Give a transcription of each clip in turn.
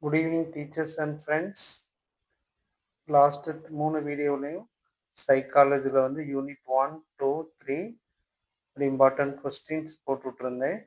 Good evening, teachers and friends. Last 3 வீடியோலையும் சைக்காலஜியில் வந்து unit 1, 2, 3 ஒரு இம்பார்ட்டன்ட் கொஸ்டின்ஸ் போட்டுட்ருந்தேன்.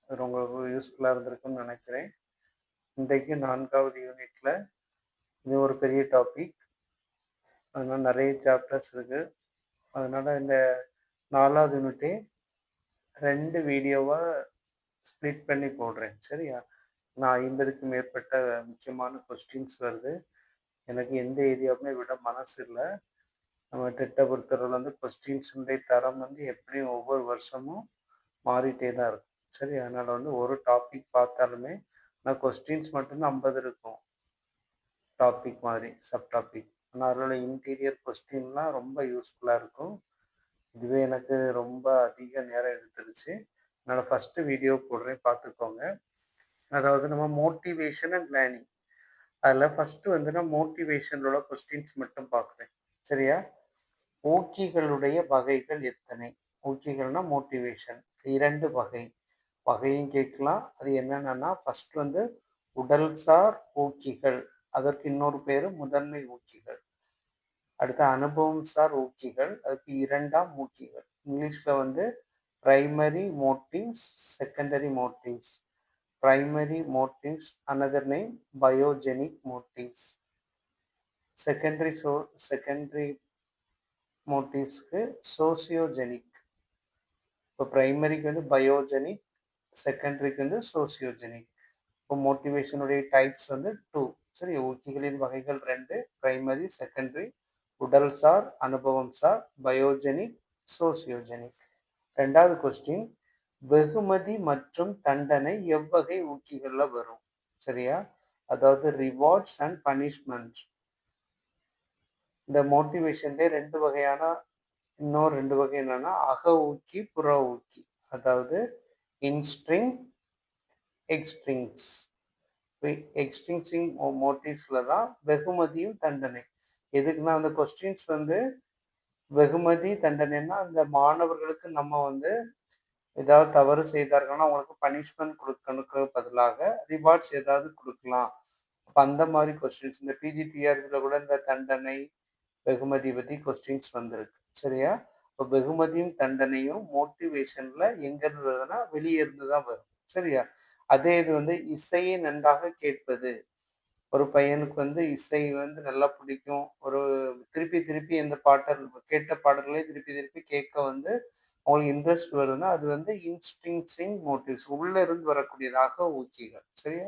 அது உங்களுக்கு யூஸ்ஃபுல்லாக இருந்திருக்குன்னு நினைக்கிறேன். இன்றைக்கு 4வது யூனிட்டில் இது ஒரு பெரிய டாபிக், அதனால் நிறைய சாப்டர்ஸ் இருக்குது. அதனால் இந்த 4வது யூனிட்டே 2 வீடியோவாக ஸ்ப்ளிட் பண்ணி போடுறேன். சரியா? நான் 50க்கும் மேற்பட்ட முக்கியமான கொஸ்டின்ஸ் வருது. எனக்கு எந்த ஏரியாவுமே விட மனசு இல்லை. நம்ம டெட்டை பொறுத்தவரை வந்து கொஸ்டின்ஸுடைய தரம் வந்து எப்படியும் ஒவ்வொரு வருஷமும் மாறிட்டே தான் இருக்கும். சரி, அதனால் வந்து ஒரு டாபிக் பார்த்தாலுமே நான் கொஸ்டின்ஸ் மட்டும்தான் 50 இருக்கும், டாபிக் மாதிரி சப் டாபிக். ஆனால் அதோட இன்டீரியர் கொஸ்டின்லாம் ரொம்ப யூஸ்ஃபுல்லாக இருக்கும். இதுவே எனக்கு ரொம்ப அதிக நேரம் எடுத்துருச்சு. அதனால் ஃபஸ்ட்டு வீடியோ போடுறேன், பார்த்துக்கோங்க. அதாவது நம்ம மோட்டிவேஷன் அண்ட் லேர்னிங், அதில் ஃபஸ்ட்டு வந்து நான் மோட்டிவேஷனோட கொஸ்டின்ஸ் மட்டும் பார்க்குறேன். சரியா? ஊக்கிகளுடைய வகைகள் எத்தனை? ஊக்கிகள்னா மோட்டிவேஷன் 2 வகை. வகையும் கேட்கலாம். அது என்னென்னா, ஃபர்ஸ்ட் வந்து உடல்சார் ஊக்கிகள், அதற்கு இன்னொரு பேர் முதன்மை ஊக்கிகள். அடுத்து அனுபவம் சார் ஊக்கிகள், அதுக்கு இரண்டாம் ஊக்கிகள். இங்கிலீஷில் வந்து primary motives, secondary motives. Primary motives another name biogenic motives. Secondary மோட்டிவ்ஸ்க்கு சோசியோஜெனிக். இப்போ பிரைமரிக்கு வந்து பயோஜெனிக், செகண்டரிக்கு வந்து சோசியோஜெனிக். இப்போ மோட்டிவேஷனுடைய டைப்ஸ் வந்து 2. சரி, ஊக்கிகளின் வகைகள் 2, பிரைமரி, செகண்டரி, உடல் சார், அனுபவம் சார், பயோஜெனிக், சோசியோஜெனிக். 2வது கொஸ்டின், வெகுமதி மற்றும் தண்டனை எவ்வகை ஊக்கிகளில் வரும்? சரியா? அதாவது ரிவார்ட்ஸ் அண்ட் பனிஷ்மெண்ட். இந்த மோட்டிவேஷன்லேயே 2 வகையான, இன்னொரு 2 வகை என்னன்னா அக ஊக்கி, புற ஊக்கி. அதாவது இன்ஸ்ட்ரிங், எக்ஸ்ட்ரிங்ஸ். எக்ஸ்ட்ரிங்ஸிங் மோட்டிவ்ஸில் தான் வெகுமதியும் தண்டனை. எதுக்குன்னா அந்த கொஸ்டின்ஸ் வந்து வெகுமதி தண்டனைன்னா அந்த மாணவர்களுக்கு நம்ம வந்து ஏதாவது தவறு செய்தார்கள்னா அவங்களுக்கு பனிஷ்மெண்ட் கொடுக்கணுக்கு பதிலாக ரிவார்ட்ஸ் ஏதாவது கொடுக்கலாம். அப்போ அந்த மாதிரி கொஸ்டின்ஸ் இந்த பிஜிடிஆர்பியில் கூட இந்த தண்டனை வெகுமதி பற்றி கொஸ்டின்ஸ் வந்திருக்கு. சரியா? இப்போ வெகுமதியும் தண்டனையும் மோட்டிவேஷனில் எங்கேருந்து வருதுன்னா வெளியே இருந்து தான் வரும். சரியா? அதே இது வந்து இசையை நன்றாக கேட்பது. ஒரு பையனுக்கு வந்து இசை வந்து நல்லா பிடிக்கும். ஒரு திருப்பி திருப்பி எந்த கேட்ட பாடல்களே திருப்பி திருப்பி கேட்க வந்து அவங்களுக்கு இன்ட்ரெஸ்ட் வருதுன்னா அது வந்து இன்ஸ்டிங்சிங் மோட்டிவ்ஸ், உள்ள இருந்து வரக்கூடியதாக ஊக்கிகள். சரியா?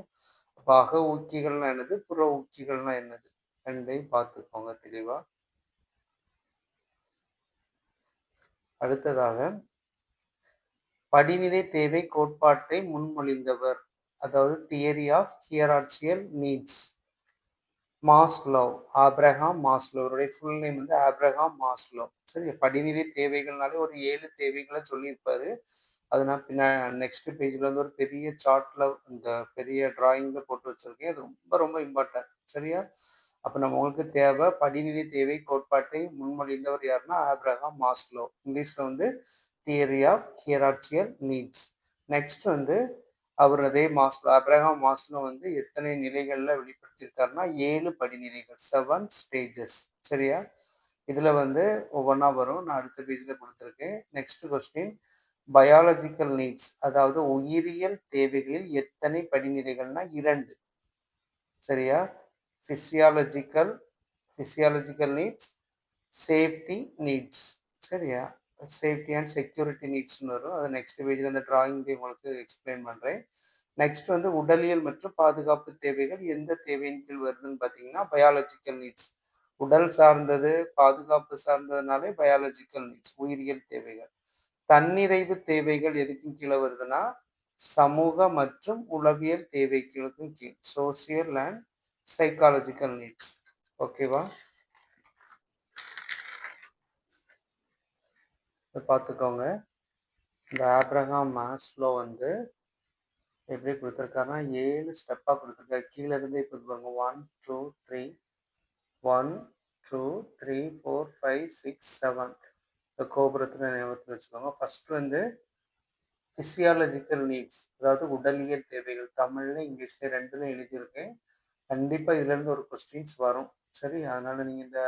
அப்போ அக ஊக்கிகள்னா என்னது, புற ஊக்கிகள்னா என்னது, ரெண்டையும் பார்த்துக்கோங்க தெளிவா. அடுத்ததாக படிநிலை தேவை கோட்பாட்டை முன்மொழிந்தவர், அதாவது theory of hierarchical needs. Maslow, Abraham Maslow. அவருடைய ஃபுல் நேம் வந்து ஆப்ரஹாம் மாஸ்லோ. சரி, படிநிலை தேவைகள்னாலே ஒரு 7 தேவைகளை சொல்லியிருப்பாரு. அது நான் நெக்ஸ்ட் பேஜில் வந்து ஒரு பெரிய சார்ட்டில் இந்த பெரிய டிராயிங்கில் போட்டு வச்சுருக்கேன். அது ரொம்ப ரொம்ப இம்பார்ட்டன்ட். சரியா? அப்போ நம்மளுக்கு தேவை படிநிலை தேவை கோட்பாட்டை முன்மொழிந்தவர் யாருன்னா ஆப்ரஹாம் மாஸ்லோ. இங்கிலீஷில் வந்து theory of hierarchical needs. Next வந்து அவர் அதே ஆப்ரஹாம் மாஸ்லோ வந்து எத்தனை நிலைகளில் வெளிப்படுத்தியிருக்காருன்னா 7 படிநிலைகள், 7 ஸ்டேஜஸ். சரியா? இதில் வந்து ஒவ்வொன்றா வரும். நான் அடுத்த பேஜில் கொடுத்துருக்கேன். நெக்ஸ்ட் கொஸ்டின், பயாலஜிக்கல் நீட்ஸ், அதாவது உயிரியல் தேவைகளில் எத்தனை படிநிலைகள்னா 2. சரியா? Physiological needs, safety needs. சரியா? சேஃப்டி அண்ட் செக்யூரிட்டி நீட்ஸ்னு வரும். அது நெக்ஸ்ட் பேஜில் அந்த டிராயிங்லேயே உங்களுக்கு எக்ஸ்பிளைன் பண்ணுறேன். நெக்ஸ்ட் வந்து உடலியல் மற்றும் பாதுகாப்பு தேவைகள் எந்த தேவையின் கீழ் வருதுன்னு பார்த்தீங்கன்னா பயாலஜிக்கல் நீட்ஸ். உடல் சார்ந்தது, பாதுகாப்பு சார்ந்ததுனாலே பயாலஜிக்கல் நீட்ஸ், உயிரியல் தேவைகள். தன்னிறைவு தேவைகள் எதுக்கும் கீழே வருதுன்னா சமூக மற்றும் உளவியல் தேவைகளுக்கும் கீழ், சோசியல் அண்ட் சைக்காலஜிக்கல் நீட்ஸ். ஓகேவா? பார்த்துக்கோங்க. இந்த ஆப்ரஹாம் மாஸ்லோ வந்து எப்படி கொடுத்துருக்காருன்னா 7 ஸ்டெப்பாக கொடுத்துருக்காரு. கீழே இருந்து இப்போ பாருங்க 1 2 3 1 2 3 4 5 6 7 இந்த கோபுரத்தில் ஞாபகத்தில் வச்சுக்கோங்க. ஃபர்ஸ்ட் வந்து ஃபிசியாலஜிக்கல் நீட்ஸ், அதாவது உடலியல் தேவைகள். தமிழ்ல இங்கிலீஷ்ல 2லும் எழுதியிருக்கேன். கண்டிப்பா இதுலேருந்து ஒரு கொஸ்டின்ஸ் வரும். சரி, அதனால நீங்க இந்த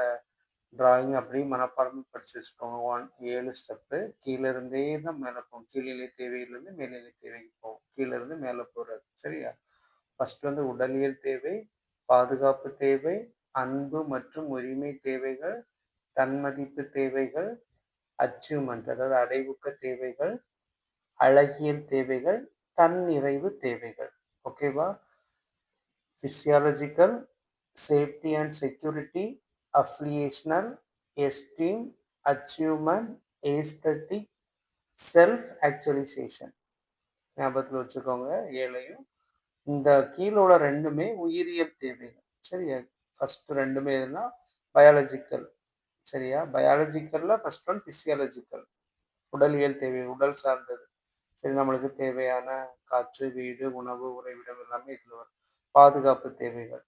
டிராயிங் அப்படியே மனப்பாடமா படிச்சு வச்சுக்கோங்க. 7 ஸ்டெப்பு. கீழ இருந்தே தான் மேல போகும். கீழ்நிலை தேவையிலிருந்து மேல்நிலை தேவைக்கு போகும். கீழ இருந்து மேல போறது. சரியா? ஃபர்ஸ்ட் வந்து உடலியல் தேவை, பாதுகாப்பு தேவை, அன்பு மற்றும் உரிமை தேவைகள், தன்மதிப்பு தேவைகள், அச்சீவ்மெண்ட் அதாவது அடைவுக்க தேவைகள், அழகியல் தேவைகள், தன்னிறைவு தேவைகள். ஓகேவா? physiological, safety and security, affiliational, esteem, achievement, aesthetic, self actualization. ஞாபகத்தில் வச்சுக்கோங்க 7ஐயும். இந்த கீழே உள்ள ரெண்டுமே உயிரியல் தேவைகள். சரியா? ஃபர்ஸ்ட் ரெண்டுமே எதுனா பயாலஜிக்கல். சரியா? பயாலஜிக்கல்ல ஃபர்ஸ்ட் ஒன் பிசியாலஜிக்கல். உடலியல் தேவை, உடல் சார்ந்தது. சரி, நம்மளுக்கு தேவையான காற்று, வீடு, உணவு, உறைவிடம் எல்லாமே இதுல வரும். பாதுகாப்பு தேவைகள்.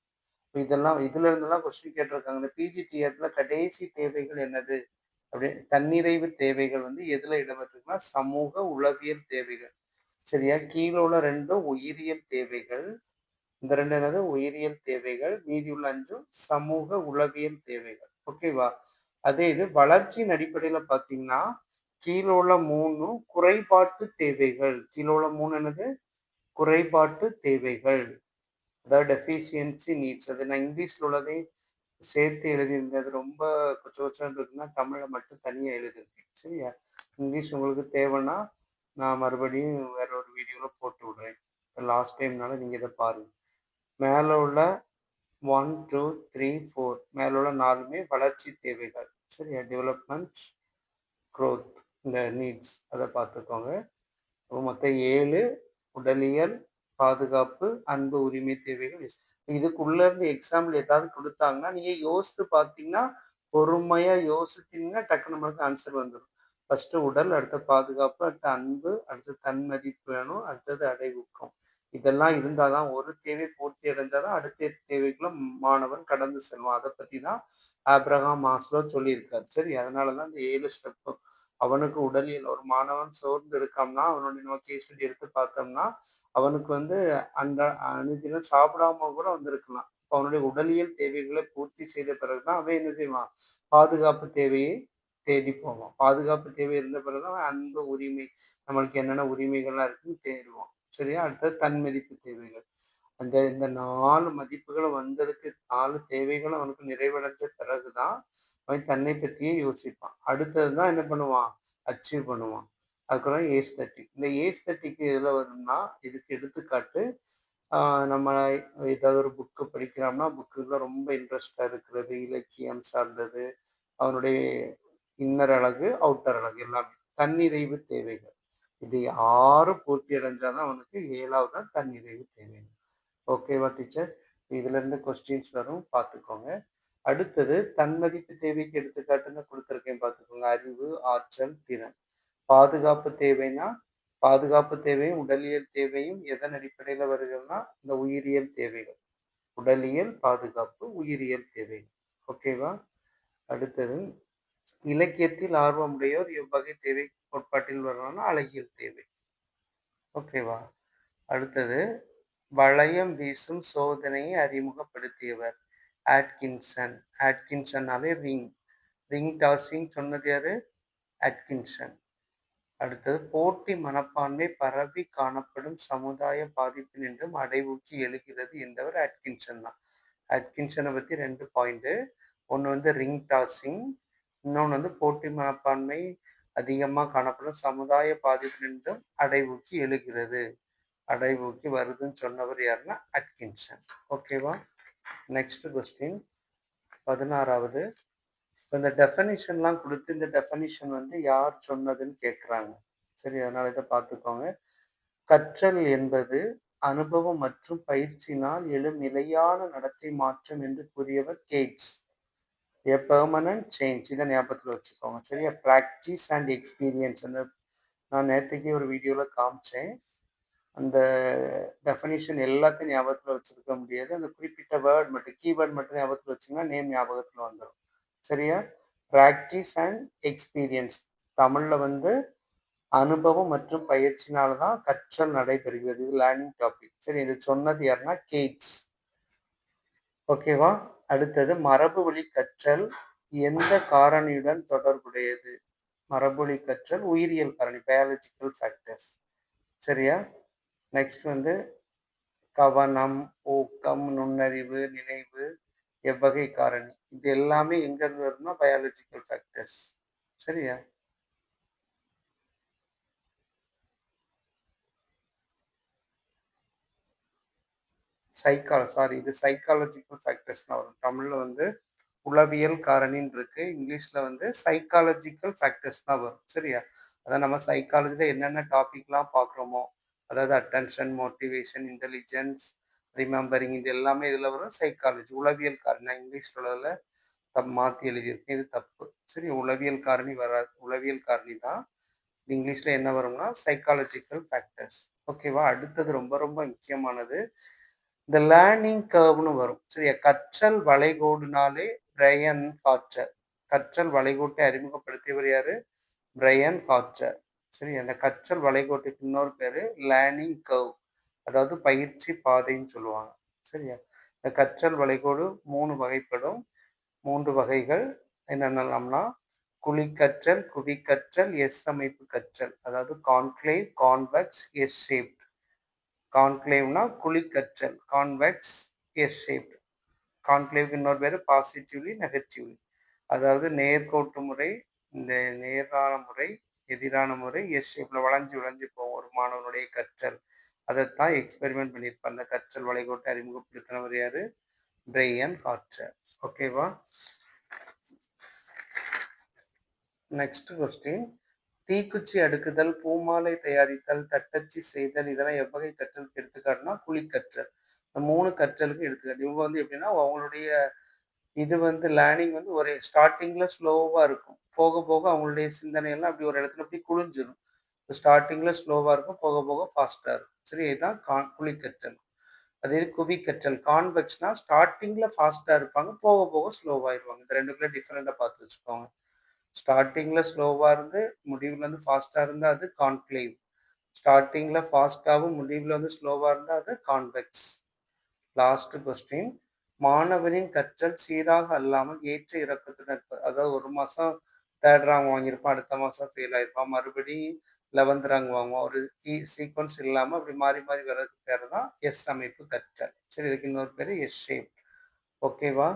இதெல்லாம் இதுல இருந்தெல்லாம் கொஸ்டின் கேட்டிருக்காங்க. இந்த பிஜிடிஆர்ல கடைசி தேவைகள் என்னது அப்படின்னு தன்னிறைவு தேவைகள் வந்து எதுல இடம்பெற்றிருக்குன்னா சமூக உளவியல் தேவைகள். சரியா? கீழே உள்ள ரெண்டும் உயிரியல் தேவைகள். இந்த ரெண்டு என்னது உயிரியல் தேவைகள். மீதி உள்ள 5 சமூக உளவியல் தேவைகள். ஓகேவா? அதே இது வளர்ச்சியின் அடிப்படையில பாத்தீங்கன்னா கீழே உள்ள 3 குறைபாட்டு தேவைகள். கீழே உள்ள 3 என்னது குறைபாட்டு தேவைகள், அதாவது டெஃபிஷியன்சி நீட்ஸ். அது நான் இங்கிலீஷ்ல உள்ளதை சேர்த்து எழுதியிருந்தேன். அது ரொம்ப கொச்ச கொச்சன்னு இருக்குன்னா தமிழை மட்டும் தனியாக எழுதியிருக்கேன். சரியா? இங்கிலீஷ் உங்களுக்கு தேவைன்னா நான் மறுபடியும் வேற ஒரு வீடியோவில் போட்டு விடுறேன். லாஸ்ட் டைம்னால நீங்கள் இதை பாருங்க. மேலே உள்ள 1, 2, 3, 4 மேலே உள்ள 4மே வளர்ச்சி தேவைகள். சரியா? டெவலப்மெண்ட், க்ரோத், இந்த நீட்ஸ் அதை பார்த்துக்கோங்க. மொத்தம் 7 உடலியல், பாதுகாப்பு, அன்பு, உரிமை தேவைகள். இதுக்குள்ள இருந்து எக்ஸாம்பிள் ஏதாவது கொடுத்தாங்கன்னா நீங்க யோசித்து பார்த்தீங்கன்னா பொறுமையா யோசித்தீங்கன்னா டக்குனு நம்மளுக்கு ஆன்சர் வந்துடும். ஃபர்ஸ்ட் உடல், அடுத்த பாதுகாப்பு, அடுத்த அன்பு, அடுத்து தன்மதிப்பு வேணும், அடுத்தது அடைவுக்கம். இதெல்லாம் இருந்தாதான் ஒரு தேவை பூர்த்தி அடைஞ்சாதான் அடுத்த தேவைக்குள்ள மாணவன் கடந்து செல்வான். அதை பத்தி தான் ஆப்ரஹாம் மாஸ்லோ சொல்லியிருக்காரு. சரி, அதனாலதான் இந்த 7 ஸ்டெப். அவனுக்கு உடலியல் ஒரு மாணவன் சோர்ந்து இருக்கான்னா அவனுடைய நம்ம கேஸ் ஸ்டடி எடுத்து பார்த்தோம்னா அவனுக்கு வந்து அந்த அனுதினம் சாப்பிடாம கூட வந்திருக்கலாம். அவனுடைய உடலியல் தேவைகளை பூர்த்தி செய்த பிறகுதான் அவன் என்ன செய்வான், பாதுகாப்பு தேவையை தேடி போவான். பாதுகாப்பு தேவை இருந்த பிறகுதான் அவன் அன்பு, உரிமை, நம்மளுக்கு என்னென்ன உரிமைகள்லாம் இருக்குன்னு தேடுவான். சரியா? அடுத்தது தன்மதிப்பு தேவைகள். இந்த 4 மதிப்புகளும் வந்ததுக்கு 4 தேவைகளும் அவனுக்கு நிறைவடைஞ்ச பிறகுதான் அவன் தன்னை பற்றியே யோசிப்பான். அடுத்ததுதான் என்ன பண்ணுவான், அச்சீவ் பண்ணுவான். அதுக்கப்புறம் ஏஸ்தட்டிக். இந்த ஏஸ்தட்டிக் எதுல வரும்னா இதுக்கு எடுத்துக்காட்டு நம்ம ஏதாவது ஒரு புக்கு படிக்கிறோம்னா புக்குல ரொம்ப இன்ட்ரெஸ்டா இருக்கிறது, இலக்கியம் சார்ந்தது, அவனுடைய இன்னர் அழகு, அவுட்டர் அழகு எல்லாமே. தன்னிறைவு தேவைகள். இது 6 பூர்த்தி அடைஞ்சாதான் அவனுக்கு 7வது தான் தன்னிறைவு தேவைகள். ஓகேவா டீச்சர்ஸ்? இதுல இருந்து கொஸ்டின்ஸ் வரும், பார்த்துக்கோங்க. அடுத்தது தன்மதிப்பு தேவைக்கு எடுத்துக்காட்டுன்னு கொடுத்துருக்கேன், பார்த்துக்கோங்க. அறிவு, ஆற்றல், திறன். பாதுகாப்பு தேவைன்னா பாதுகாப்பு தேவையும் உடலியல் தேவையும் எதன் அடிப்படையில் வருகிறதுனா இந்த உயிரியல் தேவைகள். உடலியல், பாதுகாப்பு, உயிரியல் தேவைகள். ஓகேவா? அடுத்தது இலக்கியத்தில் ஆர்வமுடையோர் எவ்வகை தேவை கோட்பாட்டில் வரணும்னா அழகியல் தேவை. ஓகேவா? அடுத்தது வளையம் வீசும் சோதனையை அறிமுகப்படுத்தியவர் ஆட்கின்சன். ஆட்கின்சன்னாலே ரிங் டாஸிங் சொன்னது யாரு? ஆட்கின்சன். அடுத்தது போட்டி மனப்பான்மை பரவி காணப்படும் சமுதாய பாதிப்பு என்றும் அடைவூக்கி எழுகிறது என்றவர் ஆட்கின்சன் தான். ஆட்கின்சனை பத்தி 2 பாயிண்ட். ஒன்று வந்து ரிங் டாஸிங், இன்னொன்று வந்து போட்டி மனப்பான்மை அதிகமாக காணப்படும் சமுதாய பாதிப்பு என்றும் அடைவூக்கி எழுகிறது, அடைவூக்கி வருதுன்னு சொன்னவர் யாருன்னா அட்கின்சன். ஓகேவா? நெக்ஸ்ட் கொஸ்டின் 16வது. இந்த டெஃபனிஷன்லாம் கொடுத்து இந்த டெஃபனிஷன் வந்து யார் சொன்னதுன்னு கேட்குறாங்க. சரி, அதனால இதை பார்த்துக்கோங்க. கற்றல் என்பது அனுபவம் மற்றும் பயிற்சியினால் எழும் நிலையான நடத்தை மாற்றம் என்று கூறியவர் கேட்ஸ். எ பெர்மனன்ட் சேஞ்ச். இதை ஞாபகத்தில் வச்சுக்கோங்க. சரியா? Practice and experience. அந்த நான் நேற்றுக்கே ஒரு வீடியோவில் காமிச்சேன். அந்த டெஃபனிஷன் எல்லாத்தையும் ஞாபகத்தில் வச்சுருக்க முடியாது. அந்த குறிப்பிட்ட வேர்ட் மட்டும், கீவேர்ட் மட்டும் ஞாபகத்தில் வச்சிங்கன்னா நேம் ஞாபகத்தில் வந்துடும். சரியா? Practice and experience. தமிழில் வந்து அனுபவம் மற்றும் பயிற்சினால தான் கற்றல் நடைபெறுகிறது. இது லேர்னிங் டாபிக். சரி, இது சொன்னது யாருன்னா கேட்ஸ். ஓகேவா? அடுத்தது மரபுவழி கற்றல் எந்த காரணியுடன் தொடர்புடையது? மரபுவழி கற்றல் உயிரியல் காரணி பயாலஜிக்கல் ஃபேக்டர்ஸ். சரியா? நெக்ஸ்ட் வந்து கவனம், ஊக்கம், நுண்ணறிவு, நினைவு, எவ்வகை காரணி. இது எல்லாமே எங்கேருந்து வரும்னா பயாலஜிக்கல் ஃபேக்டர்ஸ். சரியா? இது சைக்காலஜிக்கல் ஃபேக்டர்ஸ் தான் வரும். தமிழ்ல வந்து உளவியல் காரணின்னு இருக்கு. இங்கிலீஷ்ல வந்து சைக்காலஜிக்கல் ஃபேக்டர்ஸ் தான் வரும். சரியா? அதான் நம்ம சைக்காலஜில என்னென்ன டாபிக்லாம் பார்க்குறோமோ, அதாவது அட்டென்ஷன், மோட்டிவேஷன், இன்டெலிஜென்ஸ், ரிமெம்பரிங் இது எல்லாமே இதில் வரும். சைக்காலஜி உளவியல் காரணி. நான் இங்கிலீஷ் உள்ளதில் மாற்றி எழுதியிருக்கேன். இது தப்பு. சரி, உளவியல் காரணி வராது. உளவியல் காரணி தான். இங்கிலீஷ்ல என்ன வரும்னா சைக்காலஜிக்கல் ஃபேக்டர்ஸ். ஓகேவா? அடுத்தது ரொம்ப ரொம்ப முக்கியமானது. இந்த லேர்னிங் கர்வ்னு வரும். சரியா? கற்றல் வளைகோடுனாலே பிரையன் ஹார்ட்சர். கற்றல் வளைகோட்டை அறிமுகப்படுத்தியவர் யாரு? பிரையன் ஹார்ட்சர். சரி, அந்த கற்றல் வளைகோட்டுக்கு இன்னொரு பேரு லேர்னிங் கர்வ். அதாவது பயிற்சி பாதைன்னு சொல்லுவாங்க. சரியா? இந்த கற்றல் வளைகோடு 3 வகைப்படும். 3 வகைகள் என்னென்னலாம்னா குழிக்கற்றல், குவிக்கற்றல், எஸ் அமைப்பு கற்றல். அதாவது கான்க்ளேவ், கான்வெக்ஸ், எஸ் ஷேப்ட். கான்க்ளேவ்னா குழிக்கற்றல், கான்வெக்ஸ், எஸ் ஷேப்ட். கான்க்ளேவ்க்கு இன்னொரு பேர் பாசிட்டிவ்லி, நெகட்டிவ்லி. அதாவது நேர்கோட்டு முறை, இந்த நேரான முறை, எதிரான முறை, எஸ் ஷேப்ல வளைஞ்சு வளைஞ்சு போகும் ஒரு மாணவனுடைய கற்றல். அதைத்தான் எக்ஸ்பெரிமெண்ட் பண்ணியிருப்பார். அந்த கற்றல் வளைகோட்டை அறிமுகப்படுத்தினவர் யாரு? பிரையன் ஹார்ட்சர். ஓகேவா? Next question. தீக்குச்சி அடுக்குதல், பூமாலை தயாரித்தல், தட்டச்சு செய்தல் இதெல்லாம் எவ்வகை கற்றலுக்கு எடுத்துக்காட்டுனா குழிக்கற்றல். இந்த 3 கற்றலுக்கு எடுத்துக்காட்டு. இவங்க வந்து எப்படின்னா அவங்களுடைய இது வந்து லேர்னிங் வந்து ஒரு ஸ்டார்டிங்ல ஸ்லோவா இருக்கும். போக போக அவங்களுடைய சிந்தனை எல்லாம் அப்படி ஒரு இடத்துல அப்படி குளிஞ்சிடும். ஸ்டார்டிங்ல ஸ்லோவா இருக்கும், போக போக ஃபாஸ்டா இருக்கும். சரி, இதுதான் குழிக்கற்றல். அதே குவிக்கற்றல் கான்வெக்ஸ்னா ஸ்டார்டிங்ல ஃபாஸ்டா இருப்பாங்க, போக போக ஸ்லோவாயிருவாங்க. இந்த ரெண்டுக்குள்ள டிஃபரெண்டா பார்த்து வச்சுக்கோங்க. ஸ்டார்டிங்ல ஸ்லோவா இருந்து முடிவுல வந்து ஃபாஸ்டா இருந்தா அது கான்க்ளேவ். ஸ்டார்டிங்ல ஃபாஸ்டாவும் முடிவுல வந்து ஸ்லோவா இருந்தா அது கான்வெக்ஸ். Last question. மாணவனின் கற்றல் சீராக அல்லாமல் ஏற்ற இறக்கத்துடன் இருப்பது. அதாவது ஒரு மாசம் 3rd ரேங்க் வாங்கியிருப்பான், அடுத்த மாசம் ஃபெயில் ஆயிருப்பான், மறுபடியும் 11th ரேங்க் வாங்குவான். ஒரு சீக்வன்ஸ் இல்லாம அப்படி மாறி மாறி வர்றதுக்கு பேர் தான் எஸ் அமைப்பு கற்றல். சரி, இதுக்கு இன்னொரு பேரு எஸ் ஷேப். ஓகேவா?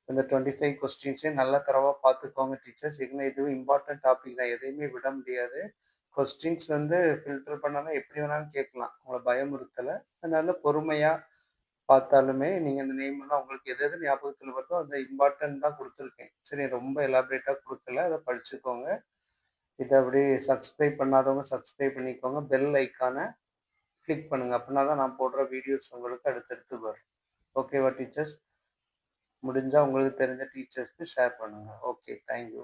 இந்த 25 கொஸ்டின்ஸையும் நல்லா தரவா பார்த்துக்கோங்க டீச்சர்ஸ். இதுவும் இம்பார்ட்டன்ட் டாபிக் தான், எதையுமே விட முடியாது. கொஸ்டின்ஸ் வந்து ஃபில்டர் பண்ணாலும் எப்படி வேணாலும் கேட்கலாம், உங்களை பயமுறுத்தலை. அதனால பொறுமையா பார்த்தாலுமே நீங்க அந்த நேம் எல்லாம் உங்களுக்கு எது எது ஞாபகத்தில் வருதோ அந்த இம்பார்ட்டன்ட் தான் கொடுத்துருக்கேன். சரி, ரொம்ப எலாபரேட்டா கொடுக்கல, அதை படிச்சுக்கோங்க. இதை அப்படியே சப்ஸ்கிரைப் பண்ணாதவங்க சப்ஸ்கிரைப் பண்ணிக்கோங்க. பெல் ஐக்கானை கிளிக் பண்ணுங்க. அப்படின்னா தான் நான் போடுற வீடியோஸ் உங்களுக்கு அடுத்தடுத்து வரும். ஓகேவா டீச்சர்ஸ்? முடிஞ்சா உங்களுக்கு தெரிஞ்ச டீச்சர்ஸ்க்கு ஷேர் பண்ணுங்க. Okay, thank you.